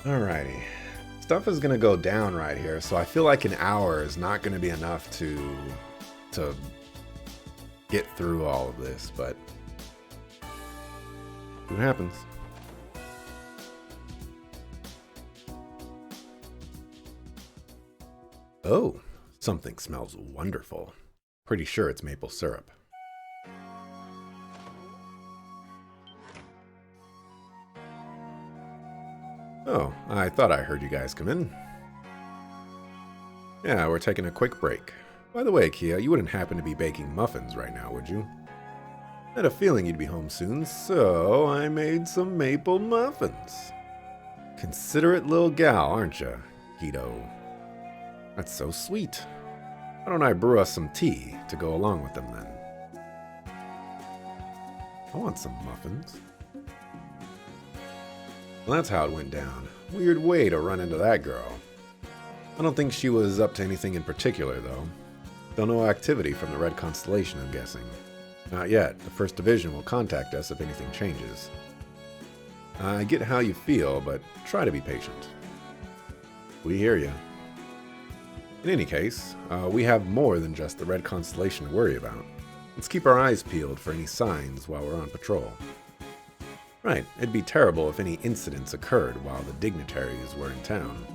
Alrighty. Stuff is gonna go down right here, so I feel like an hour is not gonna be enough to get through all of this, but what happens? Oh, something smells wonderful. Pretty sure it's maple syrup. Oh, I thought I heard you guys come in. Yeah, we're taking a quick break. By the way, Kia, you wouldn't happen to be baking muffins right now, would you? I had a feeling you'd be home soon, so I made some maple muffins. Considerate little gal, aren't you, Guido? That's so sweet. Why don't I brew us some tea to go along with them then? I want some muffins. Well, that's how it went down. Weird way to run into that girl. I don't think she was up to anything in particular, though. Still no activity from the Red Constellation, I'm guessing. Not yet. The First Division will contact us if anything changes. I get how you feel, but try to be patient. We hear you. In any case, we have more than just the Red Constellation to worry about. Let's keep our eyes peeled for any signs while we're on patrol. Right, it'd be terrible if any incidents occurred while the dignitaries were in town.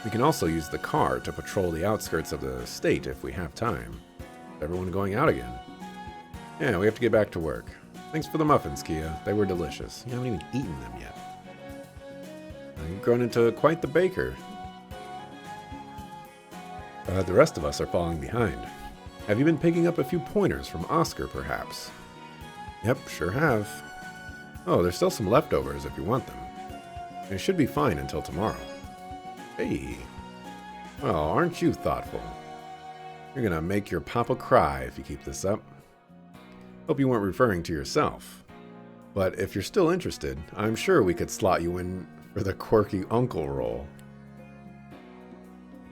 We can also use the car to patrol the outskirts of the state if we have time. Is everyone going out again? Yeah, we have to get back to work. Thanks for the muffins, Kia. They were delicious. You haven't even eaten them yet. You've grown into quite the baker. The rest of us are falling behind. Have you been picking up a few pointers from Oscar, perhaps? Yep, sure have. Oh, there's still some leftovers if you want them. It should be fine until tomorrow. Hey. Well, aren't you thoughtful? You're gonna make your papa cry if you keep this up. Hope you weren't referring to yourself. But if you're still interested, I'm sure we could slot you in for the quirky uncle role.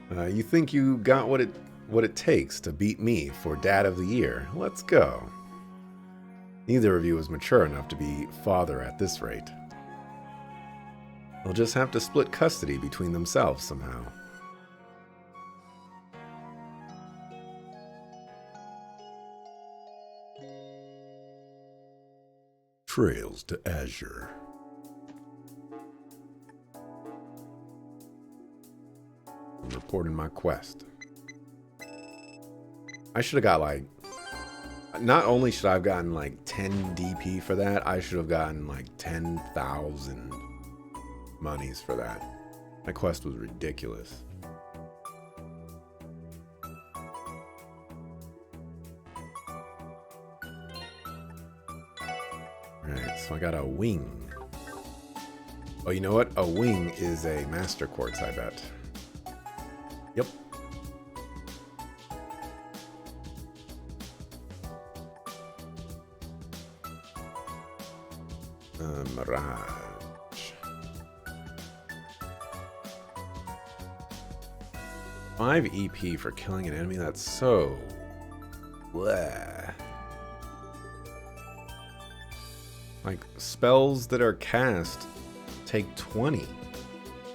You think you got what it takes to beat me for Dad of the Year? Let's go. Neither of you is mature enough to be father at this rate. They'll just have to split custody between themselves somehow. Trails to Azure. I'm reporting my quest. I should have got like... Not only should I have gotten like 10 DP for that, I should have gotten like 10,000 monies for that. My quest was ridiculous. Alright, so I got a wing. Oh, you know what? A wing is a master quartz, I bet. Yep. Mirage. 5 EP for killing an enemy? That's so... bleh. Like, spells that are cast take 20,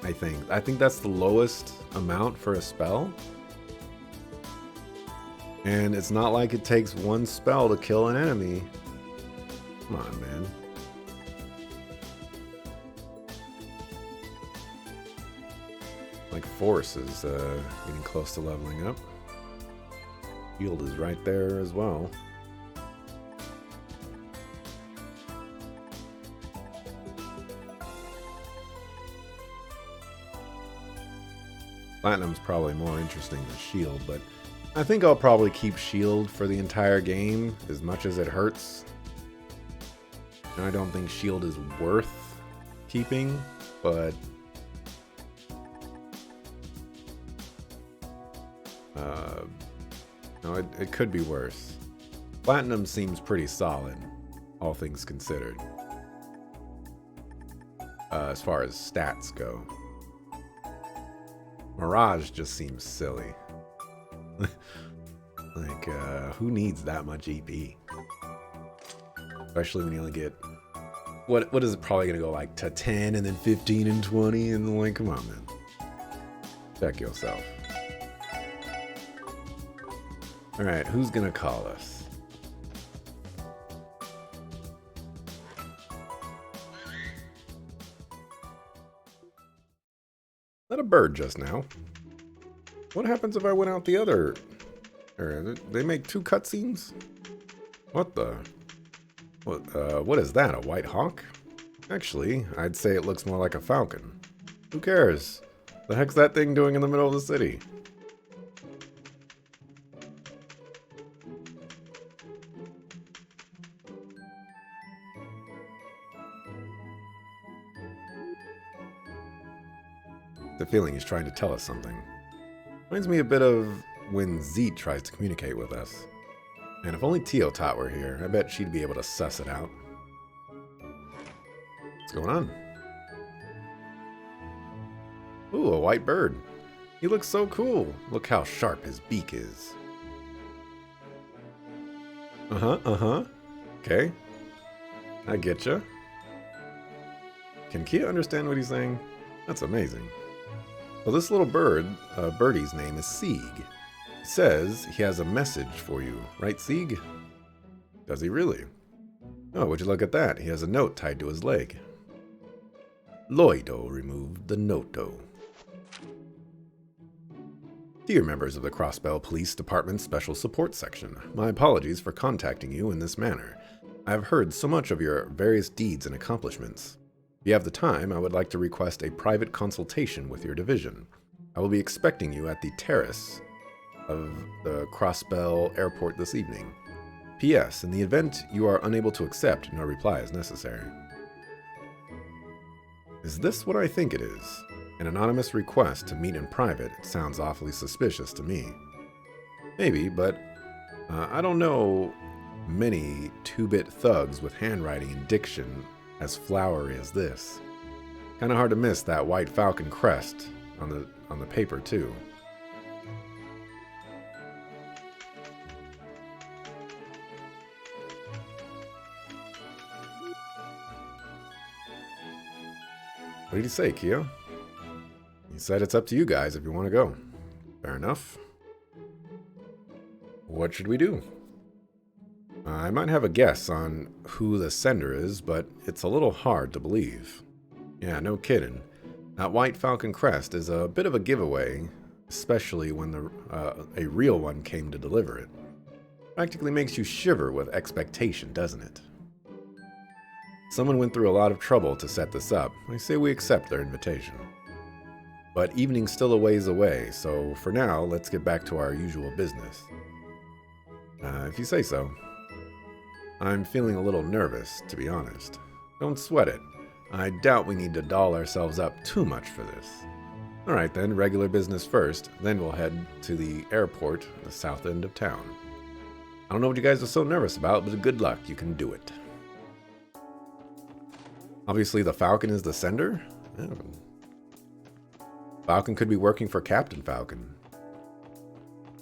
I think. I think that's the lowest amount for a spell. And it's not like it takes one spell to kill an enemy. Come on, man. Like, Force is getting close to leveling up. Shield is right there as well. Platinum's probably more interesting than Shield, but I think I'll probably keep Shield for the entire game, as much as it hurts. And I don't think Shield is worth keeping, but... no, it could be worse. Platinum seems pretty solid, all things considered. As far as stats go. Mirage just seems silly. Like, who needs that much EP? Especially when you only get What is it probably gonna go like to 10 and then 15 and 20 and then like, come on, man. Check yourself. All right, who's gonna call us? That a bird just now. What happens if I went out the other? Or they make 2 cutscenes? What the? What is that? A white hawk? Actually, I'd say it looks more like a falcon. Who cares? The heck's that thing doing in the middle of the city? The feeling he's trying to tell us something. Reminds me a bit of when Zeet tries to communicate with us. And if only Teotot were here, I bet she'd be able to suss it out. What's going on? Ooh, a white bird. He looks so cool. Look how sharp his beak is. Okay. I getcha. Can Kia understand what he's saying? That's amazing. Well, this little birdie's name is Sieg. He says he has a message for you, right, Sieg? Does he really? Oh, would you look at that? He has a note tied to his leg. Loido removed the noto. Dear members of the Crossbell Police Department Special Support Section, my apologies for contacting you in this manner. I have heard so much of your various deeds and accomplishments. If you have the time, I would like to request a private consultation with your division. I will be expecting you at the terrace of the Crossbell Airport this evening. P.S. In the event you are unable to accept, no reply is necessary. Is this what I think it is? An anonymous request to meet in private. It sounds awfully suspicious to me. Maybe, but I don't know many 2-bit thugs with handwriting and diction as flowery as this. Kinda hard to miss that white falcon crest on the paper too. What did he say, Kia? He said it's up to you guys if you want to go. Fair enough. What should we do? I might have a guess on who the sender is, but it's a little hard to believe. Yeah, no kidding. That white falcon crest is a bit of a giveaway, especially when a real one came to deliver it. Practically makes you shiver with expectation, doesn't it? Someone went through a lot of trouble to set this up. I say we accept their invitation. But evening's still a ways away, so for now, let's get back to our usual business. If you say so. I'm feeling a little nervous, to be honest. Don't sweat it. I doubt we need to doll ourselves up too much for this. Alright then, regular business first, then we'll head to the airport, the south end of town. I don't know what you guys are so nervous about, but good luck, you can do it. Obviously the Falcon is the sender? Falcon could be working for Captain Falcon.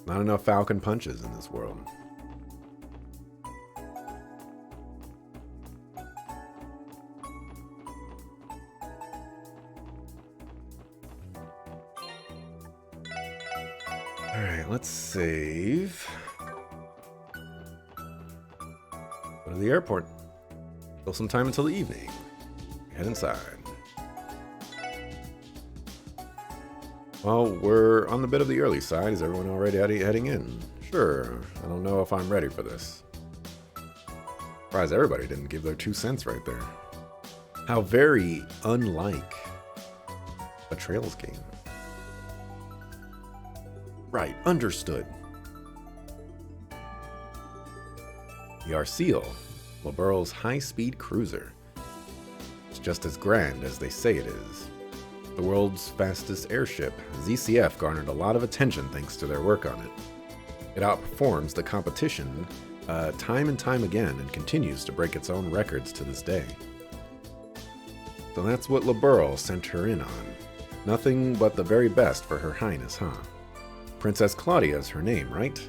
Not enough Falcon punches in this world. Alright, let's save. Go to the airport. Still some time until the evening. Head inside. Well, we're on the bit of the early side. Is everyone already heading in? Sure. I don't know if I'm ready for this. Surprised everybody didn't give their 2 cents right there. How very unlike a Trails game. Right, understood. The Arceal, Liberal's high-speed cruiser. It's just as grand as they say it is. The world's fastest airship, ZCF garnered a lot of attention thanks to their work on it. It outperforms the competition time and time again and continues to break its own records to this day. So that's what Liberal sent her in on. Nothing but the very best for Her Highness, huh? Princess Claudia is her name, right?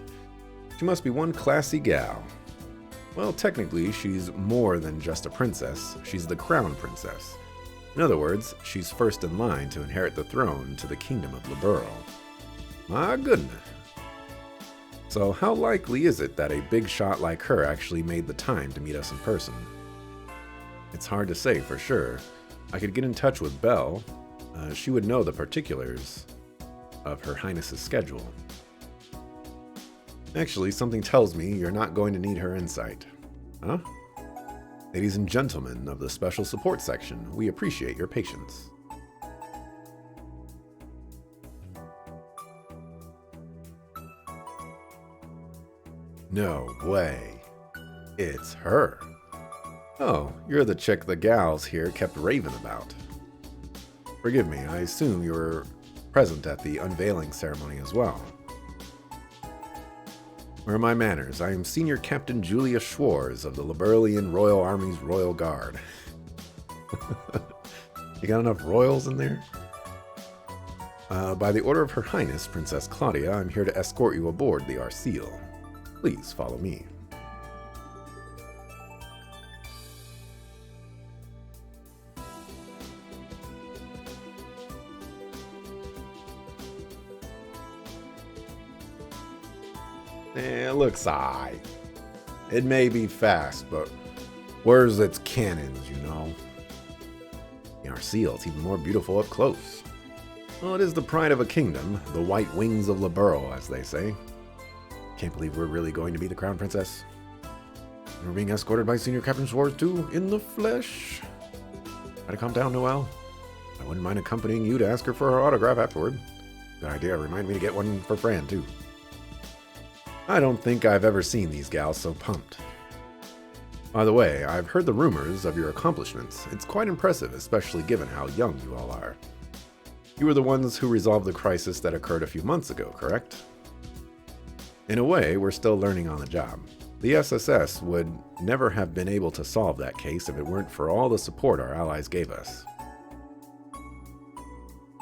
She must be one classy gal. Well, technically, she's more than just a princess. She's the crown princess. In other words, she's first in line to inherit the throne to the kingdom of Liberl. My goodness. So how likely is it that a big shot like her actually made the time to meet us in person? It's hard to say for sure. I could get in touch with Belle. She would know the particulars of Her Highness's schedule. Actually, something tells me you're not going to need her insight. Huh? Ladies and gentlemen of the Special Support Section, we appreciate your patience. No way. It's her. Oh, you're the chick the gals here kept raving about. Forgive me, I assume you were present at the unveiling ceremony as well. Where are my manners? I am Senior Captain Julia Schwarz of the Liberlian Royal Army's Royal Guard. You got enough royals in there? By the order of Her Highness, Princess Claudia, I'm here to escort you aboard the Arseal. Please follow me. It looks aight. It may be fast, but where's its cannons, you know? The Arseal, it's even more beautiful up close. Well, it is the pride of a kingdom, the white wings of Liberl, as they say. Can't believe we're really going to be the crown princess. And we're being escorted by Senior Captain Schwarz too, in the flesh. Try to calm down, Noelle. I wouldn't mind accompanying you to ask her for her autograph afterward. Good idea. Remind me to get one for Fran too. I don't think I've ever seen these gals so pumped. By the way, I've heard the rumors of your accomplishments. It's quite impressive, especially given how young you all are. You were the ones who resolved the crisis that occurred a few months ago, correct? In a way, we're still learning on the job. The SSS would never have been able to solve that case if it weren't for all the support our allies gave us.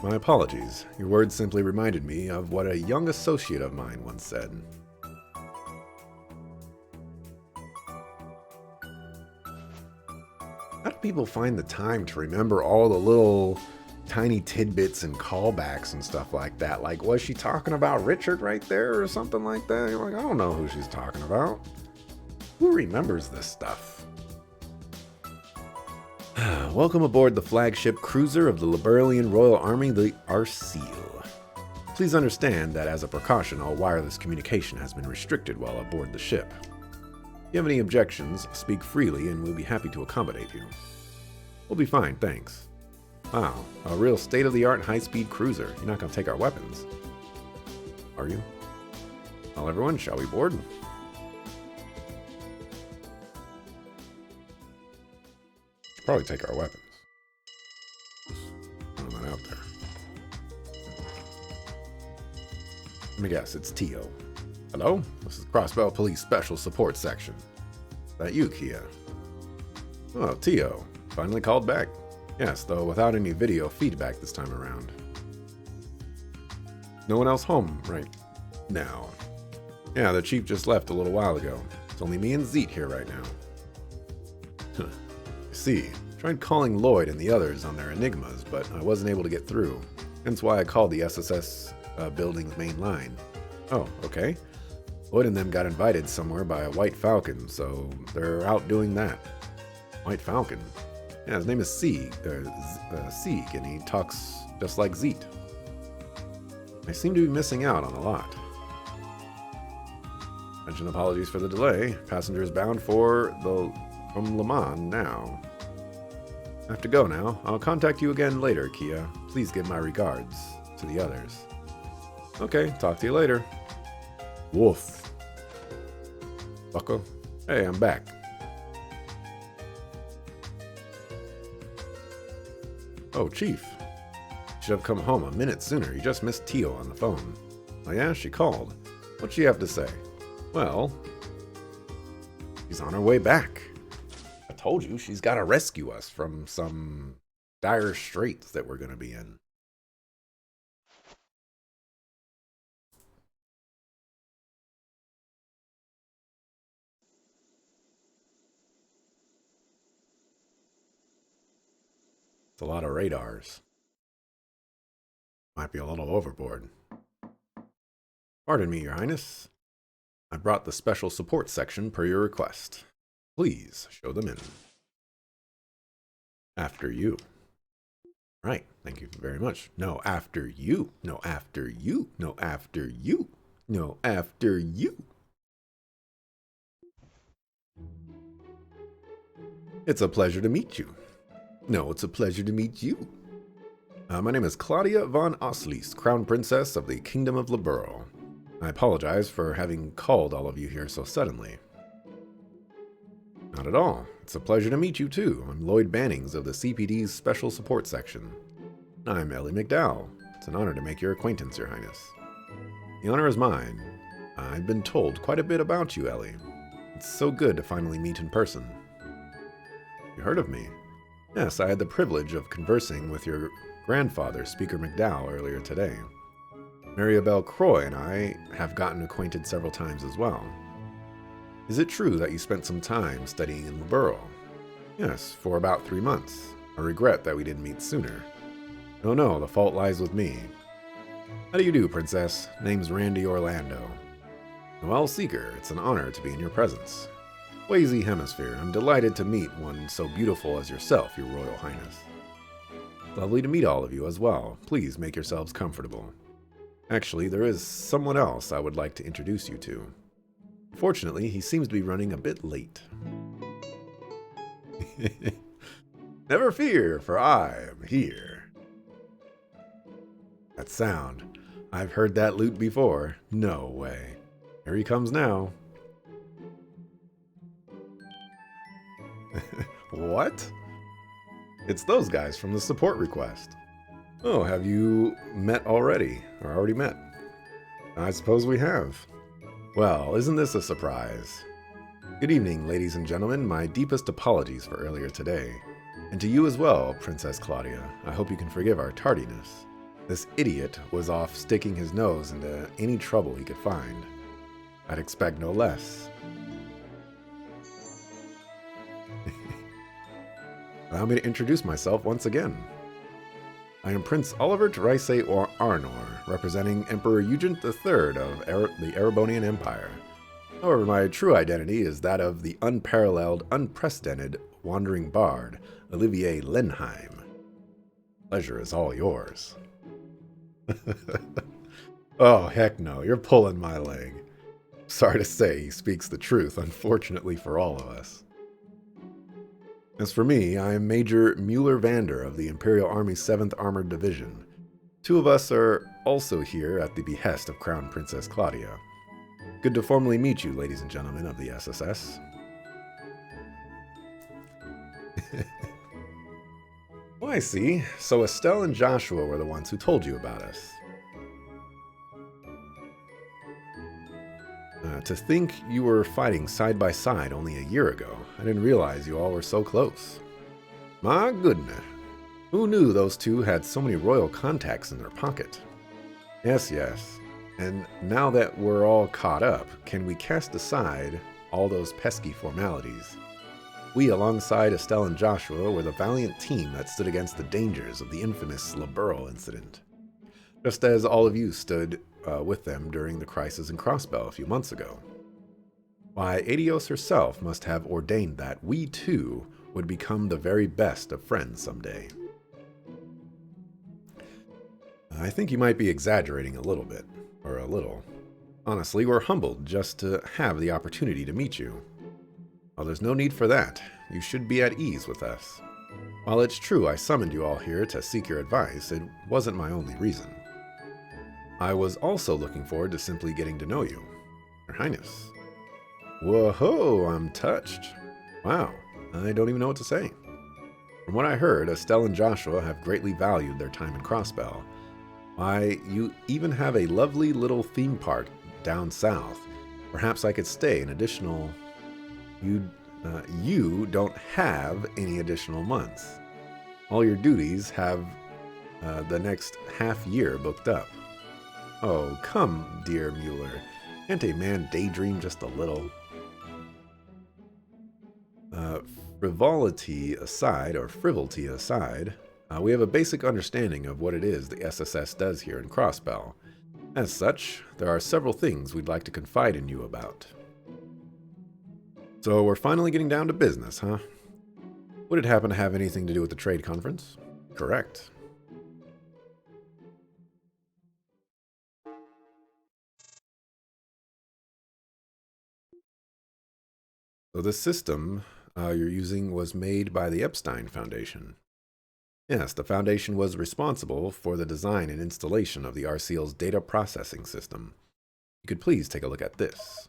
My apologies. Your words simply reminded me of what a young associate of mine once said. How do people find the time to remember all the little tiny tidbits and callbacks and stuff like that? Like, was she talking about Richard right there or something like that? You're like, I don't know who she's talking about. Who remembers this stuff? Welcome aboard the flagship cruiser of the Liberlian Royal Army, the Arseal. Please understand that as a precaution, all wireless communication has been restricted while aboard the ship. If you have any objections, speak freely and we'll be happy to accommodate you. We'll be fine, thanks. Wow, a real state-of-the-art high-speed cruiser. You're not going to take our weapons, are you? Well, everyone, shall we board? Should probably take our weapons. Just throw that out there. Let me guess, it's Tio. Hello? This is Crossbell Police Special Support Section. Is that you, Kia? Oh, Tio. Finally called back. Yes, though without any video feedback this time around. No one else home right now. Yeah, the chief just left a little while ago. It's only me and Zeet here right now. I see. Tried calling Lloyd and the others on their enigmas, but I wasn't able to get through. Hence why I called the SSS building's main line. Oh, okay. Lloyd and them got invited somewhere by a White Falcon, so they're out doing that. White Falcon? Yeah, his name is Sieg, and he talks just like Zeet. I seem to be missing out on a lot. Mention apologies for the delay. Passengers bound from Le Mans now. I have to go now. I'll contact you again later, Kia. Please give my regards to the others. Okay, talk to you later. Woof. Bucko. Hey, I'm back. Oh, Chief. Should have come home a minute sooner. You just missed Tio on the phone. Oh yeah, she called. What'd she have to say? Well, she's on her way back. I told you, she's got to rescue us from some dire straits that we're going to be in. It's a lot of radars. Might be a little overboard. Pardon me, Your Highness. I brought the special support section per your request. Please show them in. After you. Right, thank you very much. No, after you. No, after you. No, after you. No, after you. It's a pleasure to meet you. No, it's a pleasure to meet you. My name is Claudia von Oslies, Crown Princess of the Kingdom of Liberl. I apologize for having called all of you here so suddenly. Not at all. It's a pleasure to meet you, too. I'm Lloyd Bannings of the CPD's Special Support Section. I'm Ellie McDowell. It's an honor to make your acquaintance, Your Highness. The honor is mine. I've been told quite a bit about you, Ellie. It's so good to finally meet in person. You heard of me? Yes, I had the privilege of conversing with your grandfather, Speaker McDowell, earlier today. Mariabelle Croy and I have gotten acquainted several times as well. Is it true that you spent some time studying in Liberl? Yes, for about 3 months. I regret that we didn't meet sooner. No, the fault lies with me. How do you do, Princess? Name's Randy Orlando. Well, Seeker, it's an honor to be in your presence. Wazy Hemisphere, I'm delighted to meet one so beautiful as yourself, Your Royal Highness. Lovely to meet all of you as well. Please make yourselves comfortable. Actually, there is someone else I would like to introduce you to. Fortunately, he seems to be running a bit late. Never fear, for I am here. That sound. I've heard that lute before. No way. Here he comes now. What? It's those guys from the support request. Oh, have you met already? Or already met? I suppose we have. Well, isn't this a surprise? Good evening, ladies and gentlemen. My deepest apologies for earlier today. And to you as well, Princess Claudia. I hope you can forgive our tardiness. This idiot was off sticking his nose into any trouble he could find. I'd expect no less. Allow me to introduce myself once again. I am Prince Oliver Tereise or Arnor, representing Emperor Eugent III of the Erebonian Empire. However, my true identity is that of the unparalleled, unprecedented wandering bard, Olivier Lenheim. Pleasure is all yours. Oh, heck no, you're pulling my leg. Sorry to say, he speaks the truth, unfortunately for all of us. As for me, I am Major Mueller-Vander of the Imperial Army's 7th Armored Division. 2 of us are also here at the behest of Crown Princess Claudia. Good to formally meet you, ladies and gentlemen of the SSS. Oh, I see. So Estelle and Joshua were the ones who told you about us. To think you were fighting side by side only a year ago. I didn't realize you all were so close. My goodness. Who knew those two had so many royal contacts in their pocket? Yes. And now that we're all caught up, can we cast aside all those pesky formalities? We, alongside Estelle and Joshua, were the valiant team that stood against the dangers of the infamous Liberl incident. Just as all of you stood with them during the crisis in Crossbell a few months ago. Why, Adios herself must have ordained that we, too, would become the very best of friends someday. I think you might be exaggerating a little bit, or a little. Honestly, we're humbled just to have the opportunity to meet you. Well, there's no need for that. You should be at ease with us. While it's true I summoned you all here to seek your advice, it wasn't my only reason. I was also looking forward to simply getting to know you, Your Highness. Whoa, I'm touched. Wow, I don't even know what to say. From what I heard, Estelle and Joshua have greatly valued their time in Crossbell. Why, you even have a lovely little theme park down south. Perhaps I could stay an additional... You don't have any additional months. All your duties have the next half year booked up. Oh, come, dear Mueller. Can't a man daydream just a little? Frivolity aside, We have a basic understanding of what it is the SSS does here in Crossbell. As such, there are several things we'd like to confide in you about. So we're finally getting down to business, huh? Would it happen to have anything to do with the trade conference? Correct. So the system you're using was made by the Epstein Foundation. Yes, the Foundation was responsible for the design and installation of the RCL's data processing system. You could please take a look at this.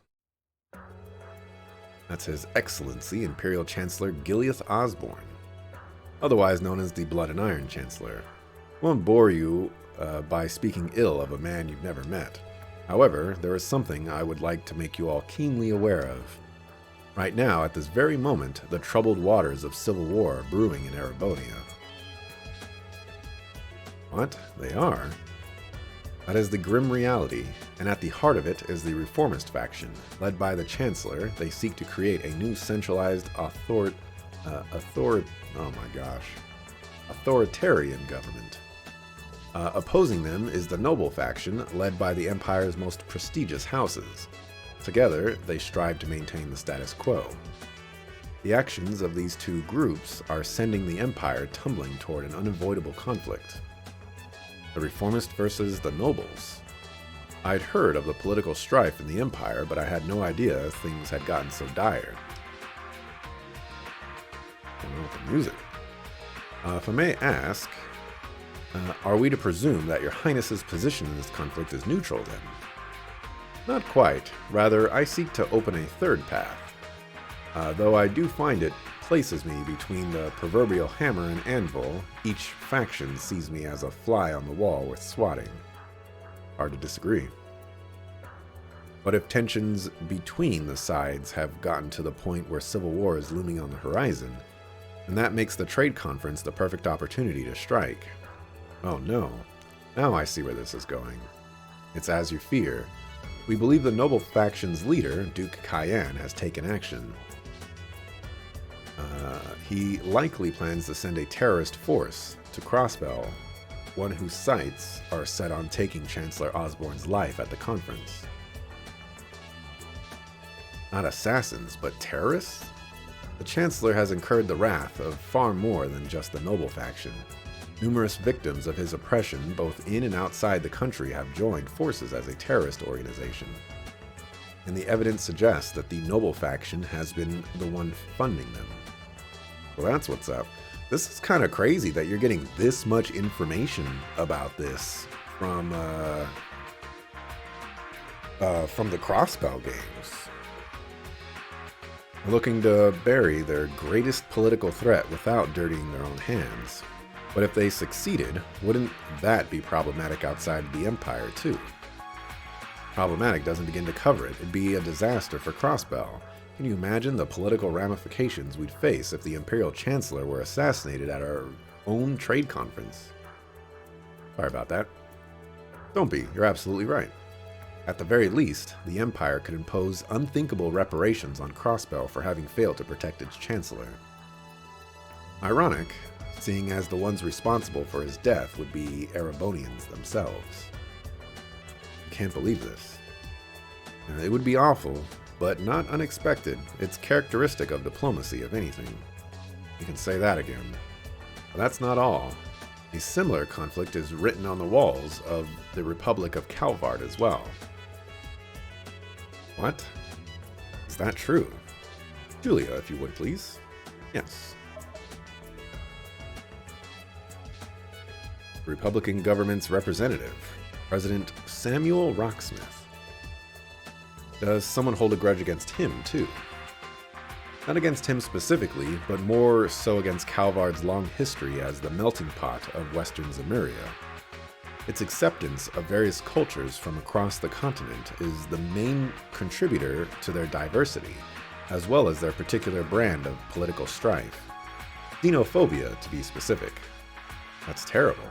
That's His Excellency Imperial Chancellor Gileath Osborne, otherwise known as the Blood and Iron Chancellor. I won't bore you by speaking ill of a man you've never met. However, there is something I would like to make you all keenly aware of. Right now, at this very moment, the troubled waters of civil war are brewing in Erebonia. What? They are? That is the grim reality, and at the heart of it is the reformist faction. Led by the Chancellor, they seek to create a new centralized authoritarian government. Opposing them is the noble faction, led by the Empire's most prestigious houses. Together, they strive to maintain the status quo. The actions of these two groups are sending the Empire tumbling toward an unavoidable conflict. The reformist versus the nobles. I'd heard of the political strife in the Empire, but I had no idea things had gotten so dire. I don't know what the music. If I may ask, are we to presume that Your Highness's position in this conflict is neutral then? Not quite. Rather, I seek to open a third path. Though I do find it places me between the proverbial hammer and anvil, each faction sees me as a fly on the wall worth swatting. Hard to disagree. But if tensions between the sides have gotten to the point where civil war is looming on the horizon, then that makes the trade conference the perfect opportunity to strike. Oh no, now I see where this is going. It's as you fear. We believe the noble faction's leader, Duke Cayenne, has taken action. He likely plans to send a terrorist force to Crossbell, one whose sights are set on taking Chancellor Osborne's life at the conference. Not assassins, but terrorists? The Chancellor has incurred the wrath of far more than just the noble faction. Numerous victims of his oppression, both in and outside the country, have joined forces as a terrorist organization. And the evidence suggests that the noble faction has been the one funding them. Well, that's what's up. This is kind of crazy that you're getting this much information about this from the Crossbell games. They're looking to bury their greatest political threat without dirtying their own hands. But if they succeeded, wouldn't that be problematic outside the Empire, too? Problematic doesn't begin to cover it. It'd be a disaster for Crossbell. Can you imagine the political ramifications we'd face if the Imperial Chancellor were assassinated at our own trade conference? Sorry about that. Don't be. You're absolutely right. At the very least, the Empire could impose unthinkable reparations on Crossbell for having failed to protect its Chancellor. Ironic, seeing as the ones responsible for his death would be Erebonians themselves. I can't believe this. It would be awful, but not unexpected. It's characteristic of diplomacy, if anything. You can say that again. But that's not all. A similar conflict is written on the walls of the Republic of Calvard as well. What? Is that true? Julia, if you would, please. Yes. Republican government's representative, President Samuel Rocksmith. Does someone hold a grudge against him, too? Not against him specifically, but more so against Calvard's long history as the melting pot of Western Zemuria. Its acceptance of various cultures from across the continent is the main contributor to their diversity, as well as their particular brand of political strife. Xenophobia, to be specific. That's terrible.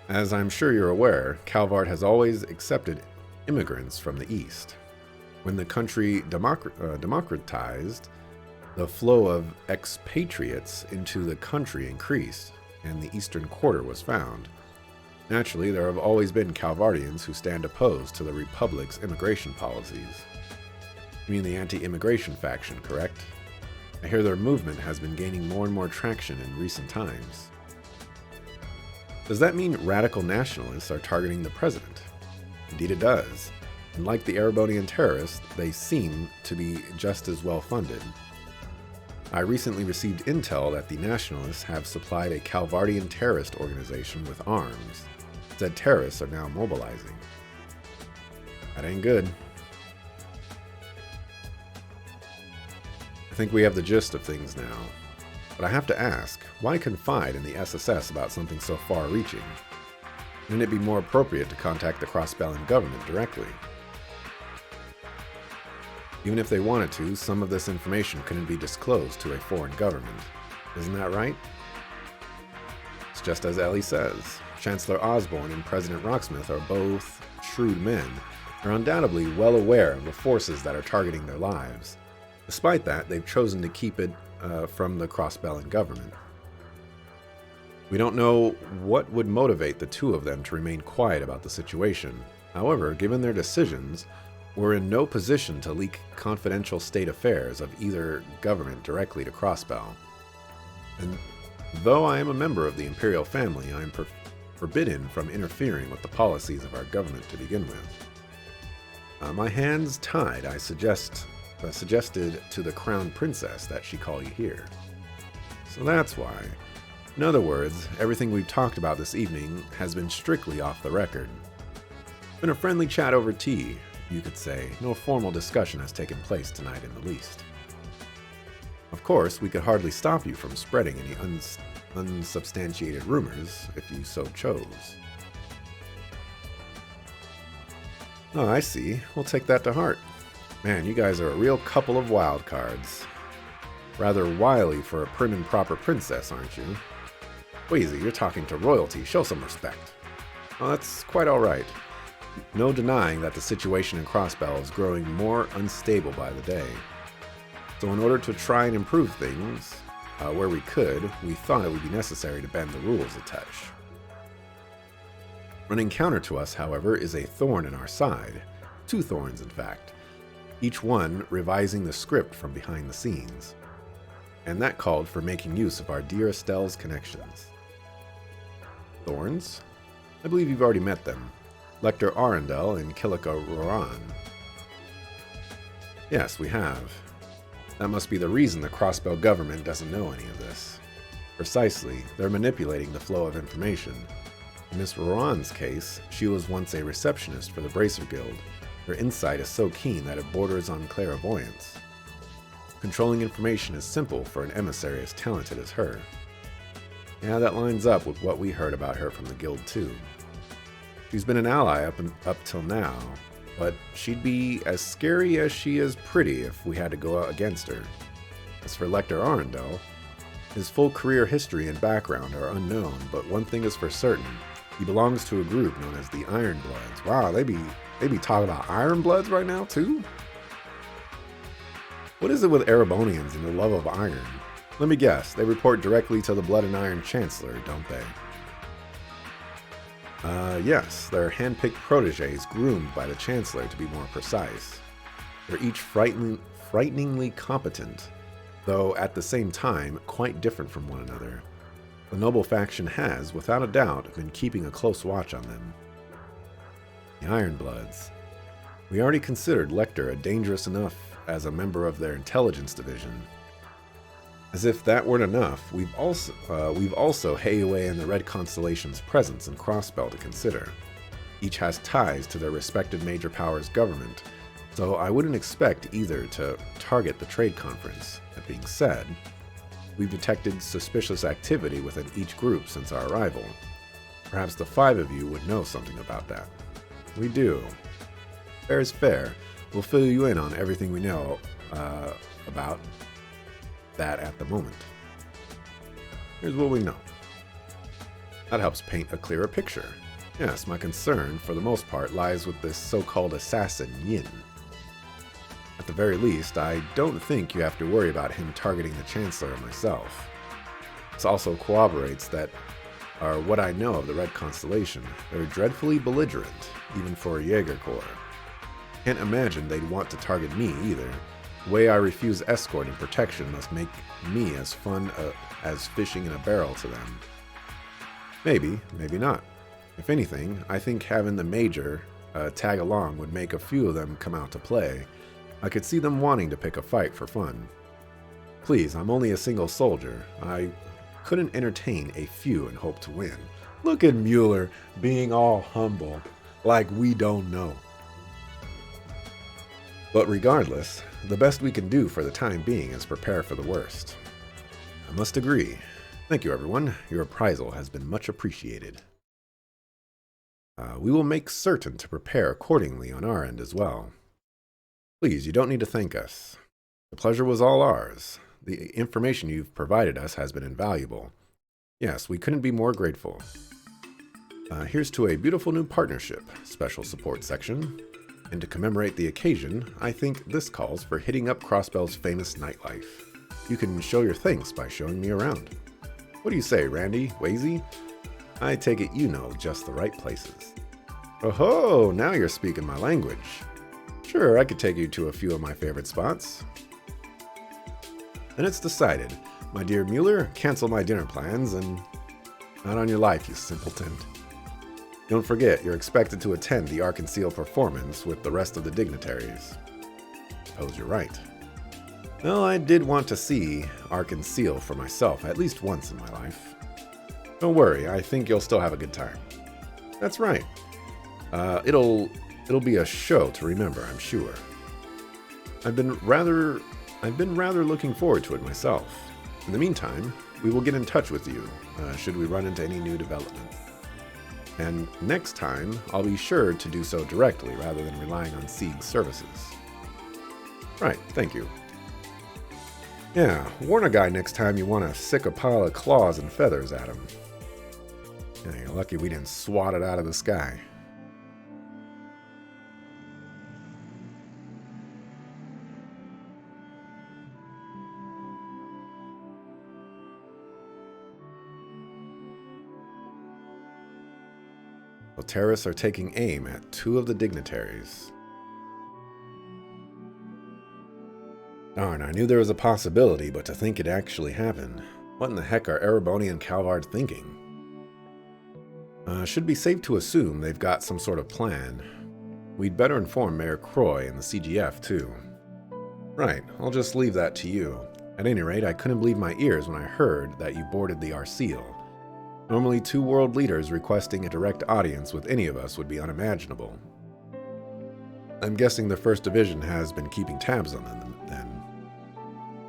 As I'm sure you're aware, Calvard has always accepted immigrants from the East. When the country democratized, the flow of expatriates into the country increased. and the Eastern Quarter was found. Naturally, there have always been Calvardians who stand opposed to the Republic's immigration policies. You mean the anti-immigration faction, correct? I hear their movement has been gaining more and more traction in recent times. Does that mean radical nationalists are targeting the president? Indeed it does. And like the Erebonian terrorists, they seem to be just as well funded. I recently received intel that the nationalists have supplied a Calvardian terrorist organization with arms. Said terrorists are now mobilizing. That ain't good. I think we have the gist of things now. But I have to ask, why confide in the SSS about something so far-reaching? Wouldn't it be more appropriate to contact the Crossbellion government directly? Even if they wanted to, some of this information couldn't be disclosed to a foreign government. Isn't that right? It's just as Ellie says. Chancellor Osborne and President Rocksmith are both shrewd men. They're undoubtedly well aware of the forces that are targeting their lives. Despite that, they've chosen to keep it from the Crossbellion government. We don't know what would motivate the two of them to remain quiet about the situation. However, given their decisions, we're in no position to leak confidential state affairs of either government directly to Crossbell. And though I am a member of the Imperial family, I am forbidden from interfering with the policies of our government to begin with. My hands tied, I suggested to the Crown Princess that she call you here. So that's why. In other words, everything we've talked about this evening has been strictly off the record. It's been a friendly chat over tea, you could say. No formal discussion has taken place tonight in the least. Of course, we could hardly stop you from spreading any unsubstantiated rumors if you so chose. Oh, I see. We'll take that to heart. Man, you guys are a real couple of wild cards. Rather wily for a prim and proper princess, aren't you? Wheezy, you're talking to royalty. Show some respect. Oh, that's quite all right. No denying that the situation in Crossbell is growing more unstable by the day. So in order to try and improve things, where we could, we thought it would be necessary to bend the rules a touch. Running counter to us, however, is a thorn in our side. Two thorns, in fact. Each one revising the script from behind the scenes. And that called for making use of our dear Estelle's connections. Thorns? I believe you've already met them. Lector Arundel and Kilika Roran. Yes, we have. That must be the reason the Crossbell government doesn't know any of this. Precisely, they're manipulating the flow of information. In Miss Roran's case, she was once a receptionist for the Bracer Guild. Her insight is so keen that it borders on clairvoyance. Controlling information is simple for an emissary as talented as her. Yeah, that lines up with what we heard about her from the guild too. She's been an ally up till now, but she'd be as scary as she is pretty if we had to go against her. As for Lector Arundel, his full career history and background are unknown, but one thing is for certain. He belongs to a group known as the Ironbloods. Wow, they be talking about Ironbloods right now too? What is it with Erebonians and the love of iron? Let me guess, they report directly to the Blood and Iron Chancellor, don't they? Yes, they're hand-picked protégés groomed by the Chancellor to be more precise. They're each frighteningly competent, though at the same time quite different from one another. The noble faction has, without a doubt, been keeping a close watch on them. The Ironbloods. We already considered Lecter dangerous enough as a member of their intelligence division. As if that weren't enough, we've also Heiwei and the Red Constellation's presence in Crossbell to consider. Each has ties to their respective major powers' government, so I wouldn't expect either to target the trade conference. That being said, we've detected suspicious activity within each group since our arrival. Perhaps the five of you would know something about that. We do. Fair is fair. We'll fill you in on everything we know about that at the moment. Here's what we know. That helps paint a clearer picture. Yes, my concern, for the most part, lies with this so-called assassin, Yin. At the very least, I don't think you have to worry about him targeting the Chancellor or myself. This also corroborates that are what I know of the Red Constellation. They're dreadfully belligerent, even for a Jaeger Corps. Can't imagine they'd want to target me either. The way I refuse escort and protection must make me as fun as fishing in a barrel to them. Maybe, maybe not. If anything, I think having the Major tag along would make a few of them come out to play. I could see them wanting to pick a fight for fun. Please, I'm only a single soldier. I couldn't entertain a few and hope to win. Look at Mueller being all humble, like we don't know. But regardless, the best we can do for the time being is prepare for the worst. I must agree. Thank you, everyone. Your appraisal has been much appreciated. We will make certain to prepare accordingly on our end as well. Please, you don't need to thank us. The pleasure was all ours. The information you've provided us has been invaluable. Yes, we couldn't be more grateful. Here's to a beautiful new partnership, special support section. And to commemorate the occasion, I think this calls for hitting up Crossbell's famous nightlife. You can show your thanks by showing me around. What do you say, Randy? Wazy? I take it you know just the right places. Oh-ho, now you're speaking my language. Sure, I could take you to a few of my favorite spots. Then it's decided. My dear Mueller, cancel my dinner plans and... Not on your life, you simpleton. Don't forget, you're expected to attend the Ark and Seal performance with the rest of the dignitaries. Suppose you're right. Well, I did want to see Ark and Seal for myself at least once in my life. Don't worry, I think you'll still have a good time. That's right. It'll be a show to remember, I'm sure. I've been rather looking forward to it myself. In the meantime, we will get in touch with you, should we run into any new development. And next time, I'll be sure to do so directly rather than relying on Sieg's services. Right, thank you. Yeah, warn a guy next time you want to sick a pile of claws and feathers at him. Yeah, you're lucky we didn't swat it out of the sky. The terrorists are taking aim at 2 of the dignitaries. Darn, I knew there was a possibility, but to think it actually happened. What in the heck are Ereboni and Calvard thinking? Should be safe to assume they've got some sort of plan. We'd better inform Mayor Croy and the CGF, too. Right, I'll just leave that to you. At any rate, I couldn't believe my ears when I heard that you boarded the Arseal. Normally, 2 world leaders requesting a direct audience with any of us would be unimaginable. I'm guessing the 1st Division has been keeping tabs on them, then.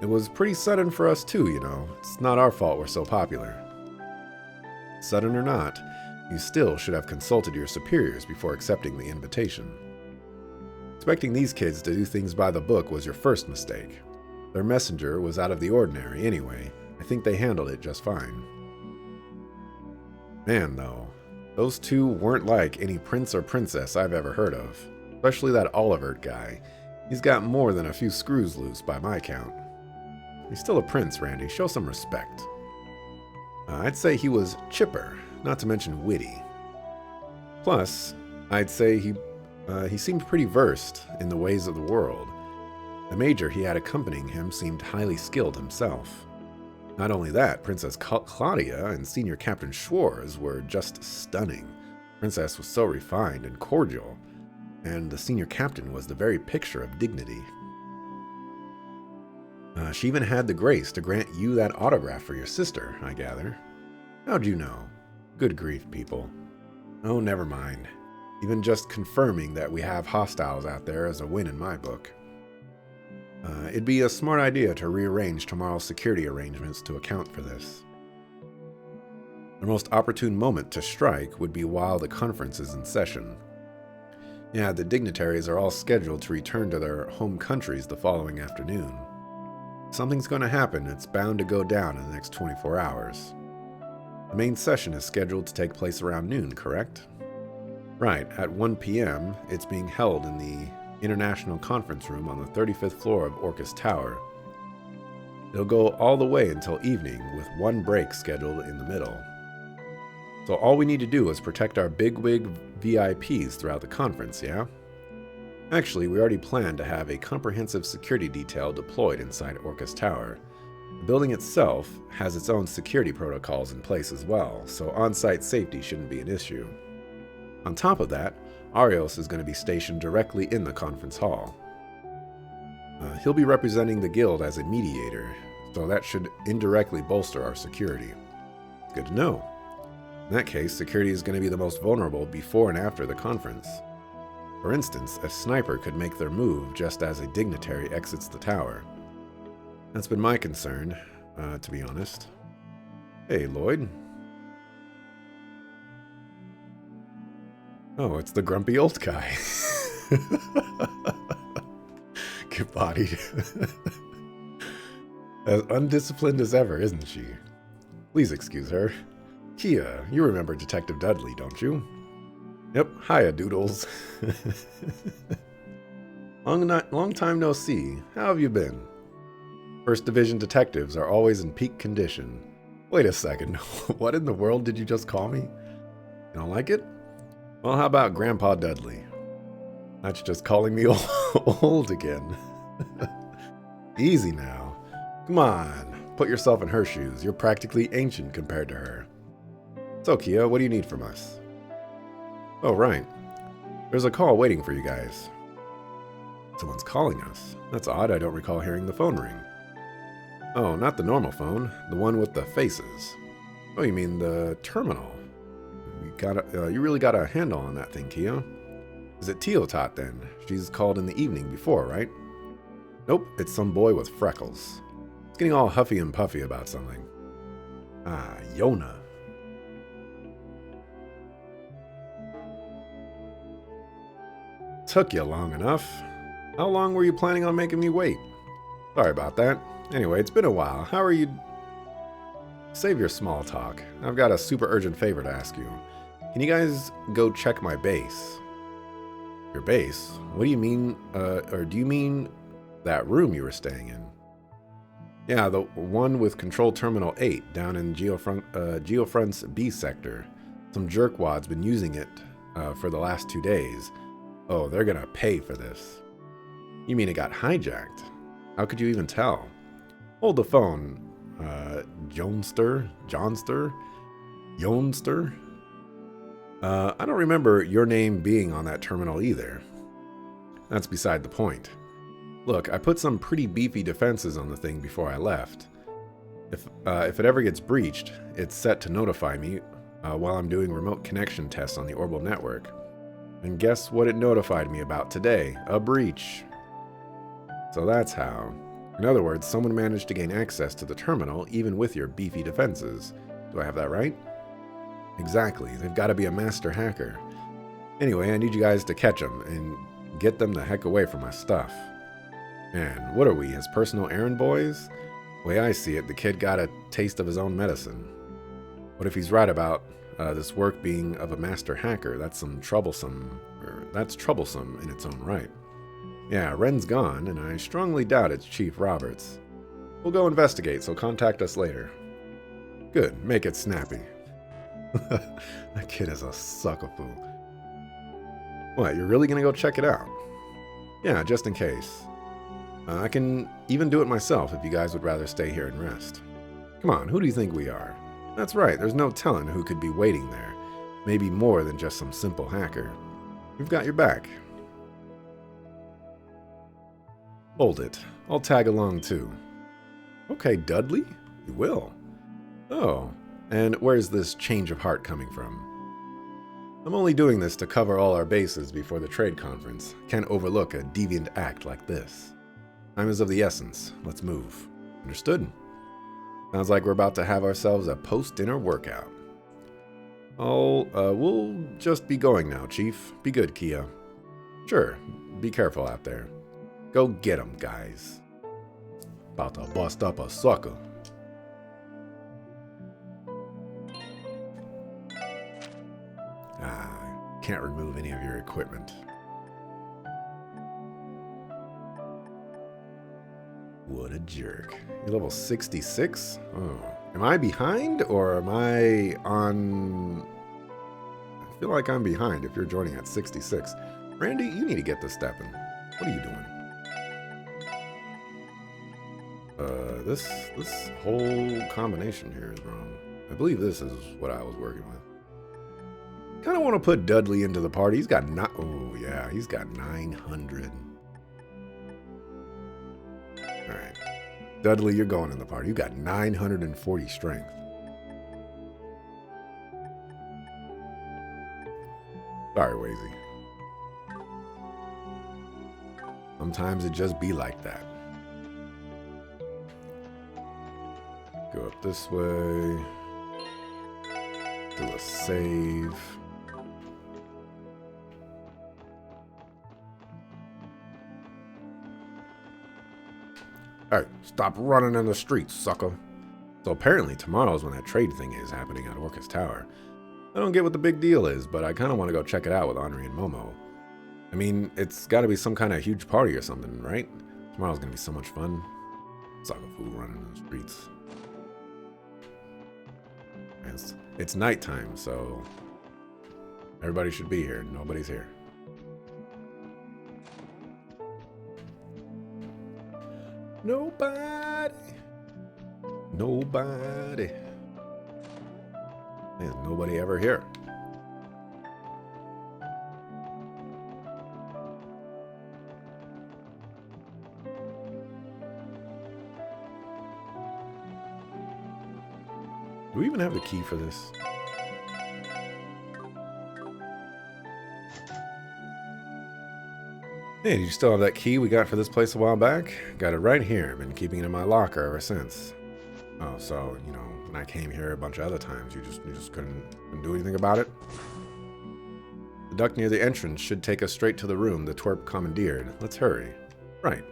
It was pretty sudden for us too, you know. It's not our fault we're so popular. Sudden or not, you still should have consulted your superiors before accepting the invitation. Expecting these kids to do things by the book was your first mistake. Their messenger was out of the ordinary anyway. I think they handled it just fine. Man, though, those 2 weren't like any prince or princess I've ever heard of. Especially that Olivert guy. He's got more than a few screws loose by my count. He's still a prince, Randy. Show some respect. I'd say he was chipper, not to mention witty. Plus, I'd say he seemed pretty versed in the ways of the world. The major he had accompanying him seemed highly skilled himself. Not only that, Princess Claudia and Senior Captain Schwarz were just stunning. Princess was so refined and cordial, and the Senior Captain was the very picture of dignity. She even had the grace to grant you that autograph for your sister, I gather. How'd you know? Good grief, people. Oh, never mind. Even just confirming that we have hostiles out there is a win in my book. It'd be a smart idea to rearrange tomorrow's security arrangements to account for this. The most opportune moment to strike would be while the conference is in session. Yeah, the dignitaries are all scheduled to return to their home countries the following afternoon. Something's going to happen. It's bound to go down in the next 24 hours. The main session is scheduled to take place around noon, correct? Right, at 1 p.m., it's being held in the International Conference Room on the 35th floor of Orcus Tower. It'll go all the way until evening, with one break scheduled in the middle. So all we need to do is protect our bigwig VIPs throughout the conference, yeah? Actually, we already planned to have a comprehensive security detail deployed inside Orcus Tower. The building itself has its own security protocols in place as well, so on-site safety shouldn't be an issue. On top of that, Arios is going to be stationed directly in the conference hall. He'll be representing the guild as a mediator, so that should indirectly bolster our security. Good to know. In that case, security is going to be the most vulnerable before and after the conference. For instance, a sniper could make their move just as a dignitary exits the tower. That's been my concern, to be honest. Hey, Lloyd. Oh, it's the grumpy old guy. Get bodied. As undisciplined as ever, isn't she? Please excuse her. Kia, you remember Detective Dudley, don't you? Yep, hiya, Doodles. Long time no see. How have you been? First Division detectives are always in peak condition. Wait a second, what in the world did you just call me? You don't like it? Well, how about Grandpa Dudley? That's just calling me old again. Easy now. Come on, put yourself in her shoes. You're practically ancient compared to her. So, Kia, what do you need from us? Oh, right. There's a call waiting for you guys. Someone's calling us. That's odd, I don't recall hearing the phone ring. Oh, not the normal phone. The one with the faces. Oh, you mean the terminal. You really got a handle on that thing, Kia. Is it Teotot, then? She's called in the evening before, right? Nope, it's some boy with freckles. It's getting all huffy and puffy about something. Ah, Yona. Took you long enough. How long were you planning on making me wait? Sorry about that. Anyway, it's been a while. How are you? Save your small talk. I've got a super urgent favor to ask you. Can you guys go check my base? Your base? What do you mean? Or do you mean that room you were staying in? Yeah, the one with Control Terminal 8 down in Geofront's B sector. Some jerkwad's been using it for the last 2 days. Oh, they're gonna pay for this. You mean it got hijacked? How could you even tell? Hold the phone, Johnster? Yonster? I don't remember your name being on that terminal either. That's beside the point. Look, I put some pretty beefy defenses on the thing before I left. If it ever gets breached, it's set to notify me while I'm doing remote connection tests on the orbital network. And guess what it notified me about today? A breach. So that's how. In other words, someone managed to gain access to the terminal even with your beefy defenses. Do I have that right? Exactly. They've got to be a master hacker. Anyway, I need you guys to catch them and get them the heck away from my stuff. Man, what are we, his personal errand boys? The way I see it, the kid got a taste of his own medicine. What if he's right about this work being of a master hacker? That's troublesome in its own right. Yeah, Ren's gone, and I strongly doubt it's Chief Roberts. We'll go investigate, so contact us later. Good, make it snappy. That kid is a suckafoo. What, you're really gonna go check it out? Yeah, just in case. I can even do it myself if you guys would rather stay here and rest. Come on, who do you think we are? That's right, there's no telling who could be waiting there. Maybe more than just some simple hacker. We've got your back. Hold it. I'll tag along too. Okay, Dudley, you will. Oh, and where's this change of heart coming from? I'm only doing this to cover all our bases before the trade conference. Can't overlook a deviant act like this. Time is of the essence. Let's move. Understood? Sounds like we're about to have ourselves a post-dinner workout. We'll just be going now, Chief. Be good, Kia. Sure. Be careful out there. Go get 'em, guys. About to bust up a sucker. Can't remove any of your equipment. What a jerk. You're level 66? Oh. Am I behind or am I on... I feel like I'm behind if you're joining at 66. Randy, you need to get this stepping. What are you doing? This whole combination here is wrong. I believe this is what I was working with. Kind of want to put Dudley into the party. He's got not. Oh yeah, he's got 900. All right, Dudley, you're going in the party. You got 940 strength. Sorry, Wazy. Sometimes it just be like that. Go up this way. Do a save. Alright, stop running in the streets, sucker. So apparently tomorrow's when that trade thing is happening at Orcus Tower. I don't get what the big deal is, but I kind of want to go check it out with Henri and Momo. I mean, it's got to be some kind of huge party or something, right? Tomorrow's going to be so much fun. Sucker fool running in the streets. It's nighttime, so everybody should be here. Nobody's here. Nobody. Nobody. There's nobody ever here. Do we even have the key for this? Hey, do you still have that key we got for this place a while back? Got it right here. Been keeping it in my locker ever since. Oh, so, you know, when I came here a bunch of other times, you just couldn't do anything about it? The duct near the entrance should take us straight to the room the twerp commandeered. Let's hurry. Right.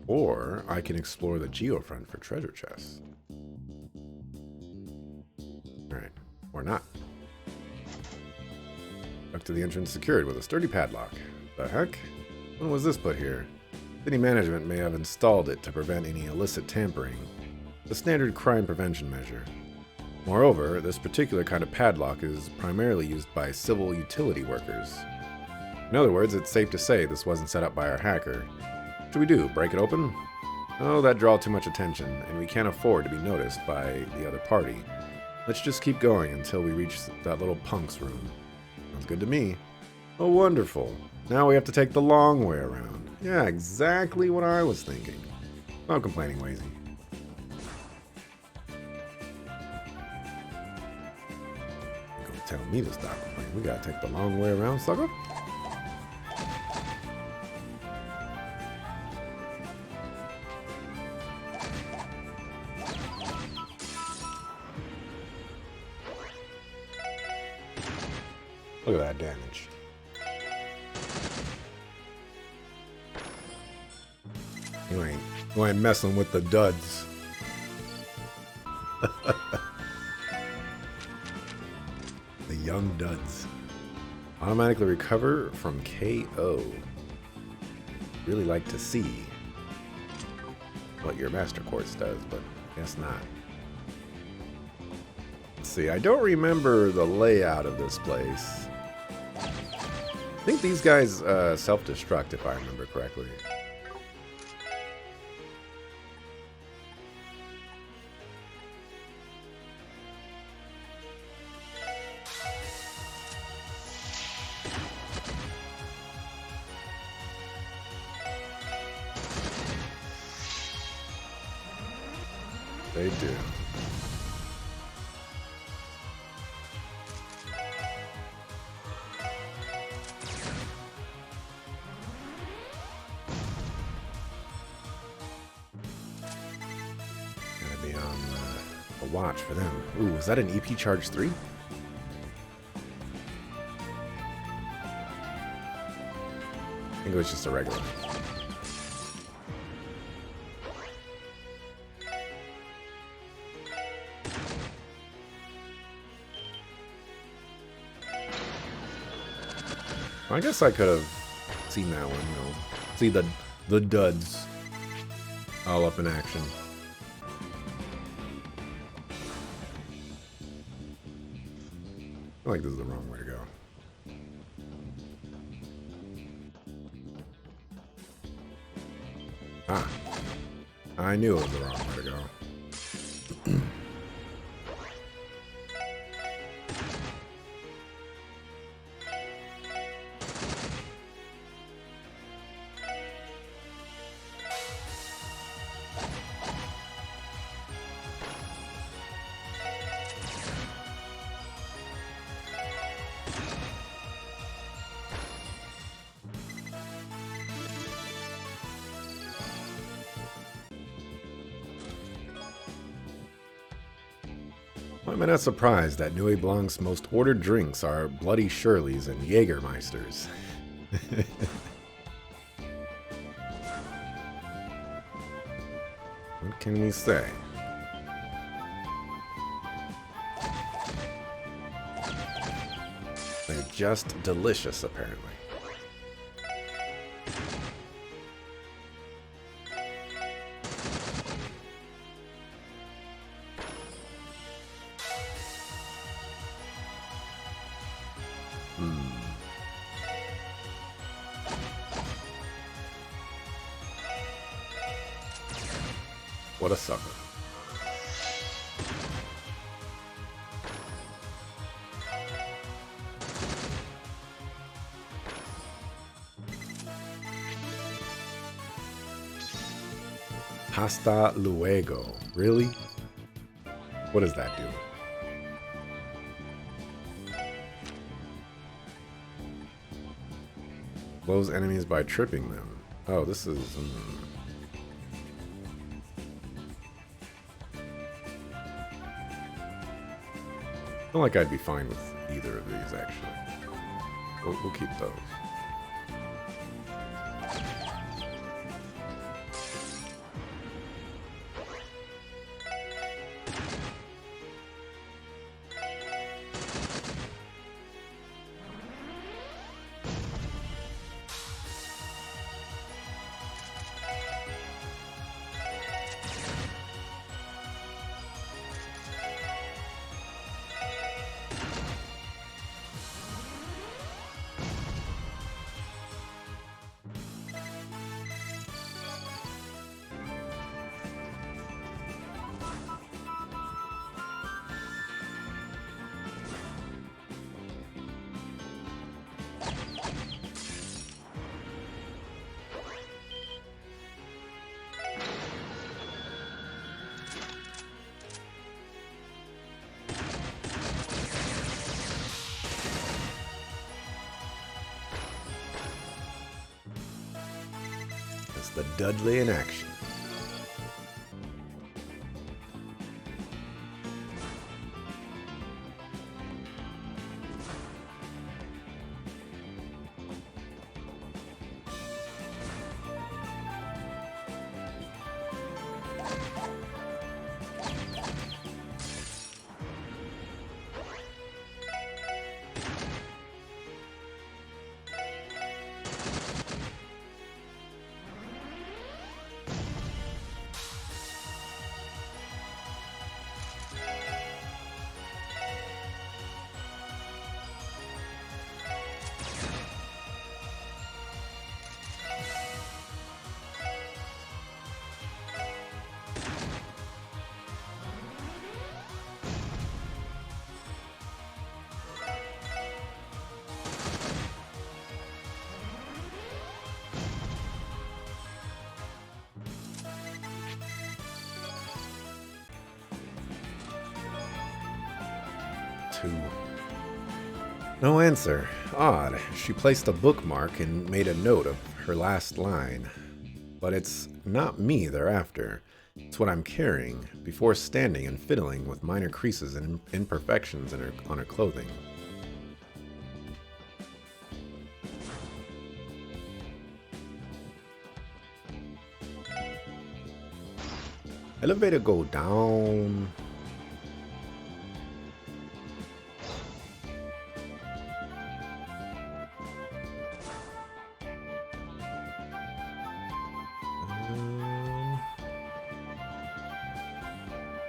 Or I can explore the geofront for treasure chests. Alright, or not. Up to the entrance secured with a sturdy padlock. The heck? When was this put here? City management may have installed it to prevent any illicit tampering. The standard crime prevention measure. Moreover, this particular kind of padlock is primarily used by civil utility workers. In other words, it's safe to say this wasn't set up by our hacker. What should we do? Break it open? Oh, that'd draw too much attention, and we can't afford to be noticed by the other party. Let's just keep going until we reach that little punk's room. Sounds good to me. Oh, wonderful. Now we have to take the long way around. Yeah, exactly what I was thinking. No complaining, Wazy. You're gonna tell me to stop complaining. We gotta take the long way around, sucker. Look at that damage. You ain't messing with the duds. The young duds. Automatically recover from KO. Really like to see what your Master Quartz does, but guess not. Let's see, I don't remember the layout of this place. I think these guys self-destruct, if I remember correctly. They do. Gotta be on a watch for them. Ooh, is that an EP charge 3? I think it was just a regular. I guess I could have seen that one, you know. See The duds. All up in action. I feel like this is the wrong way to go. Ah. I knew it was the wrong way to go. Why am I not surprised that Nuit Blanc's most ordered drinks are Bloody Shirleys and Jägermeisters? What can we say? They're just delicious, apparently. What a sucker. Hasta luego. Really? What does that do? Blows enemies by tripping them. Oh, this is... I feel like I'd be fine with either of these, actually. We'll keep those. The Dudley in action. No answer. Odd. She placed a bookmark and made a note of her last line. But it's not me they're after. It's what I'm carrying, before standing and fiddling with minor creases and imperfections on her clothing. Elevator go down.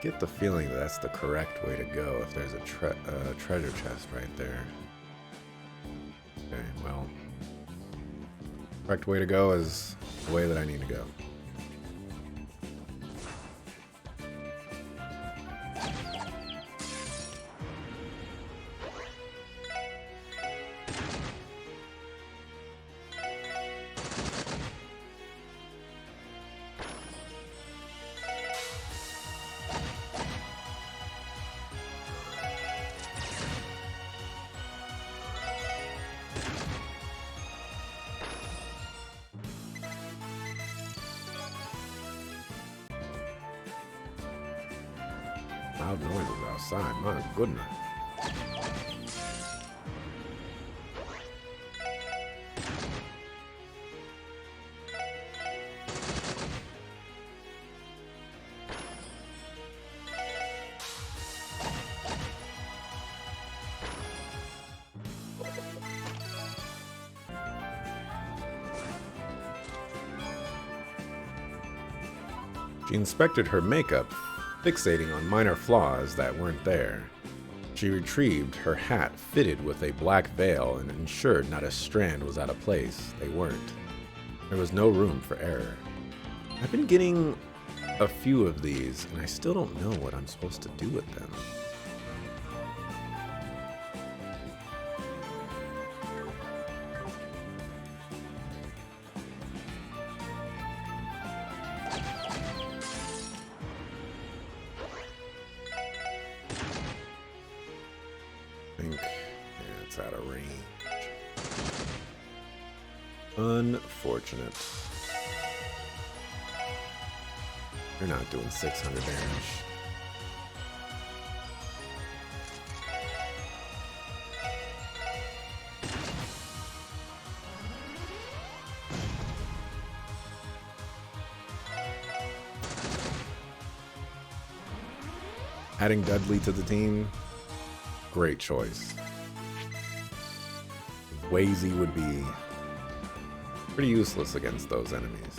get the feeling that that's the correct way to go if there's a treasure chest right there. Okay, well, correct way to go is the way that I need to go. Loud noises outside, my goodness. She inspected her makeup, fixating on minor flaws that weren't there. She retrieved her hat fitted with a black veil and ensured not a strand was out of place. They weren't. There was no room for error. I've been getting a few of these, and I still don't know what I'm supposed to do with them. It's out of range. Unfortunate. You're not doing 600 damage. Adding Dudley to the team, great choice. Wazy would be pretty useless against those enemies.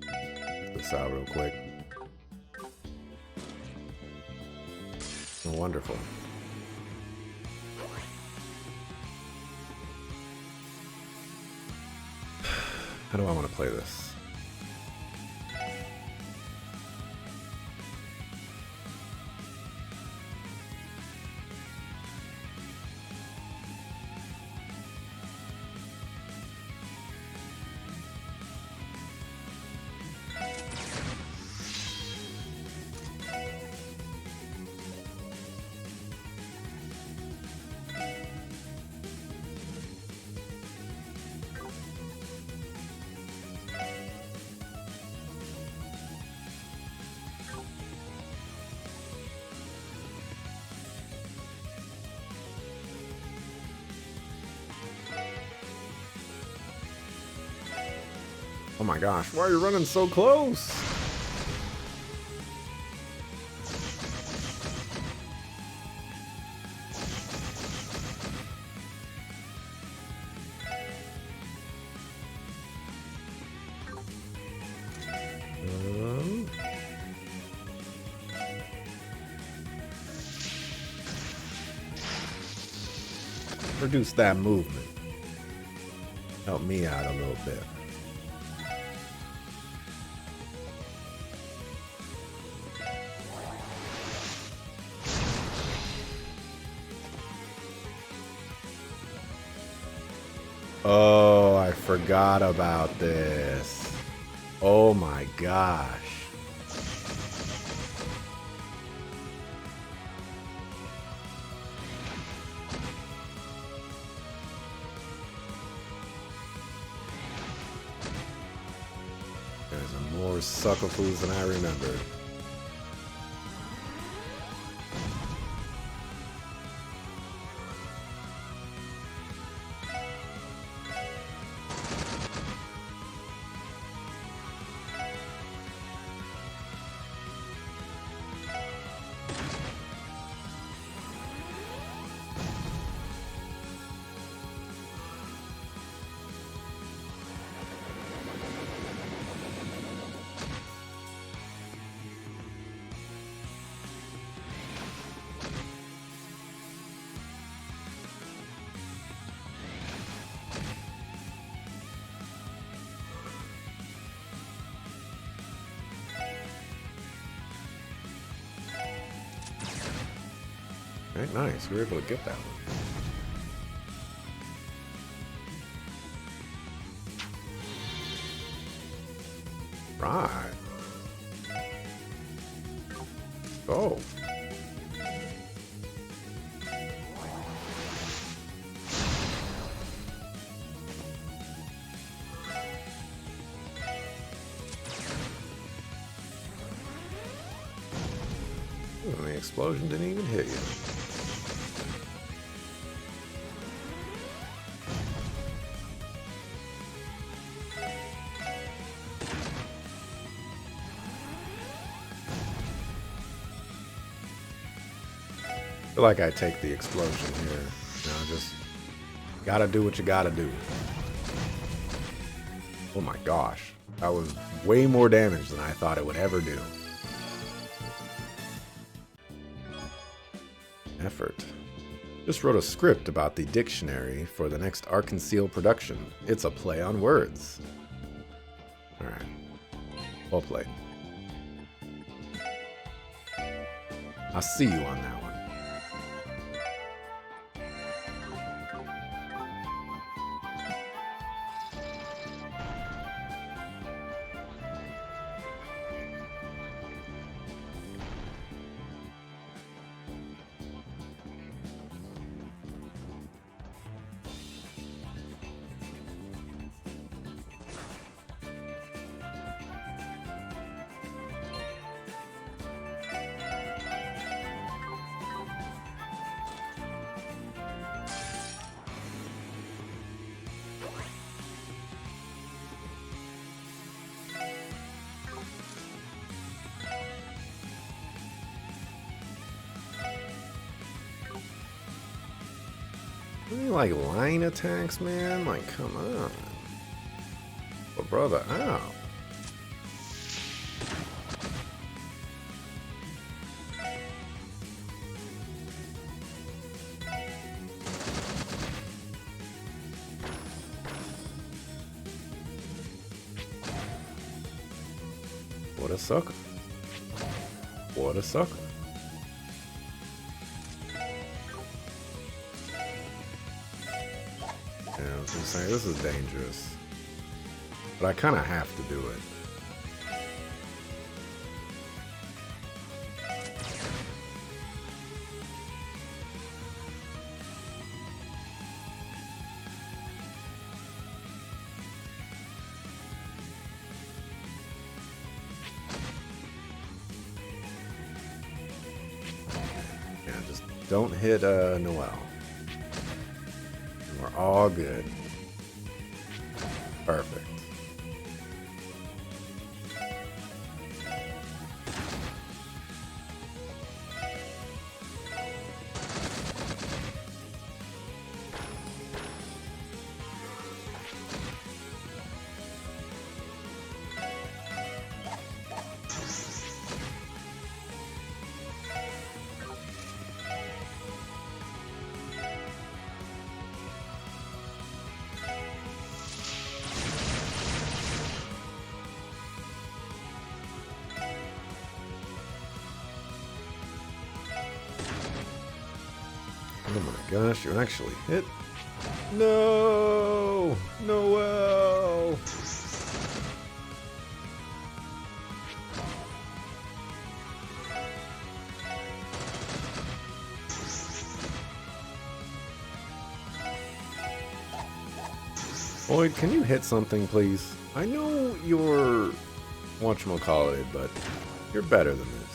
Check this out real quick. Oh, wonderful. How do I want to play this? Oh my gosh, why are you running so close? Reduce that movement. Help me out a little bit. Oh, I forgot about this. Oh my gosh. There's more sucker foods than I remembered. Okay, nice. We were able to get that one. Right. Oh. Ooh, the explosion didn't even hit you. I feel like I take the explosion here. Just gotta do what you gotta do. Oh my gosh. That was way more damage than I thought it would ever do. Effort. Just wrote a script about the dictionary for the next Arkansas production. It's a play on words. Alright. Well played. I'll see you on that one. Really like line attacks, man? Like, come on. Oh, brother, ow. What a sucker. What a sucker. Yeah, I was gonna say, this is dangerous. But I kind of have to do it. Yeah, just don't hit Noel. We're all good. Perfect. Oh my gosh, you actually hit? No! Noel! Boyd, can you hit something, please? I know you're whatchamacallit, but you're better than this.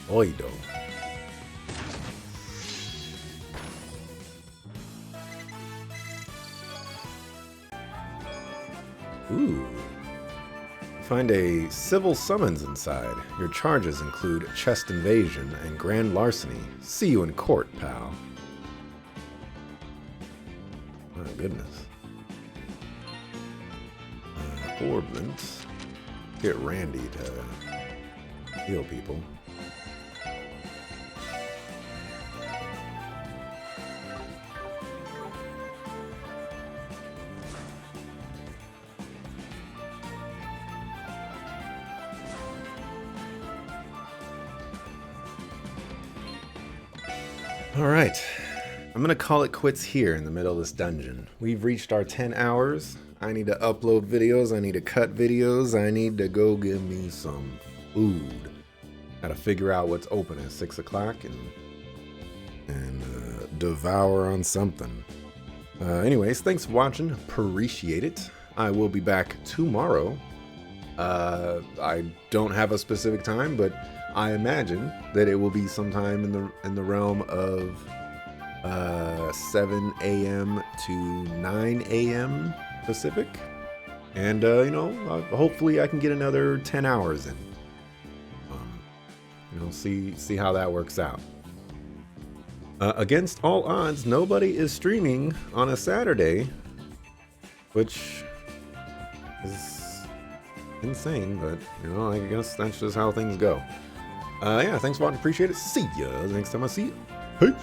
Oido. Ooh. Find a civil summons inside. Your charges include chest invasion and grand larceny. See you in court, pal. My goodness. Orbment. Get Randy to heal people. Alright, I'm gonna call it quits here in the middle of this dungeon. We've reached our 10 hours. I need to upload videos, I need to cut videos, I need to go get me some food. Gotta figure out what's open at 6 o'clock and devour on something. Anyways, thanks for watching, appreciate it. I will be back tomorrow. I don't have a specific time, but I imagine that it will be sometime in the realm of 7 a.m. to 9 a.m. Pacific, and you know, hopefully I can get another 10 hours in. You know, see how that works out. Against all odds, nobody is streaming on a Saturday, which is insane, but you know, I guess that's just how things go. Yeah, thanks for watching, appreciate it. See ya next time I see you. Peace.